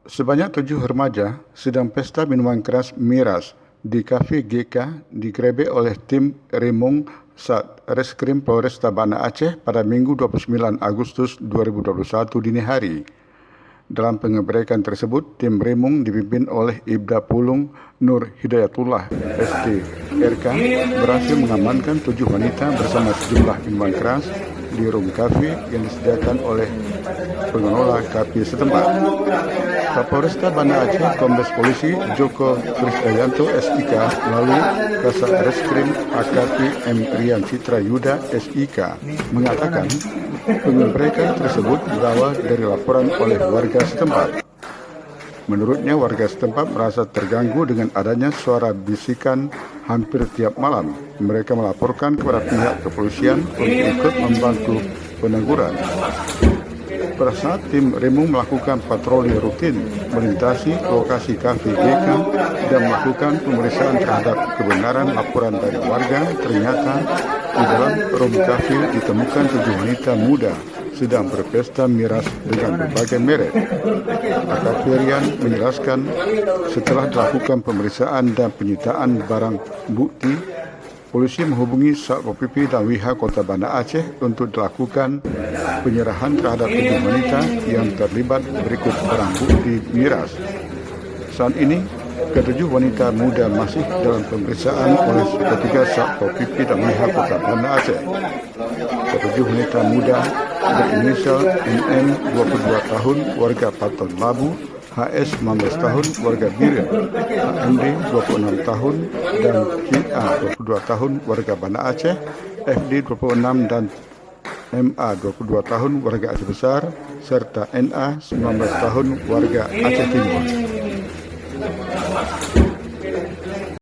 Sebanyak 7 remaja sedang pesta minuman keras miras di Kafe GK digerebek oleh tim Remung Satreskrim Polresta Banda Aceh pada Minggu 29 Agustus 2021 dini hari. Dalam pengeberekan tersebut, tim Remung dipimpin oleh Ibda Pulung Nur Hidayatullah STRK berhasil mengamankan 7 wanita bersama sejumlah minuman keras di room kafe yang disediakan oleh pengelola kafe setempat. Kapolresta Banda Aceh Kombes Polisi Joko Krisdayanto SIK melalui Kasat Reskrim AKP M. Rian Citra Yuda SIK mengatakan pengeberekan tersebut berawal dari laporan oleh warga setempat. Menurutnya, warga setempat merasa terganggu dengan adanya suara bisikan hampir tiap malam. Mereka melaporkan kepada pihak kepolisian untuk ikut membantu peneguran. Pada saat tim Remung melakukan patroli rutin melintasi lokasi kafe GK dan melakukan pemeriksaan terhadap kebenaran laporan dari warga, ternyata di dalam room kafe ditemukan 7 wanita muda sedang berpesta miras dengan berbagai merek. AKP Rian menjelaskan setelah dilakukan pemeriksaan dan penyitaan barang bukti, polisi menghubungi Satpol PP dan WIHA Kota Banda Aceh untuk dilakukan penyerahan terhadap 7 wanita yang terlibat berikut barang bukti miras. Saat ini, ketujuh wanita muda masih dalam pemeriksaan oleh petugas Satpol PP dan WIHA Kota Banda Aceh. Ketujuh wanita muda berinisial NN 22 tahun warga Paton Labu, HS 19 tahun warga Biren, HMD 26 tahun dan QA 22 tahun warga Banda Aceh, FD 26 dan MA 22 tahun warga Aceh Besar serta NA 19 tahun warga Aceh Timur.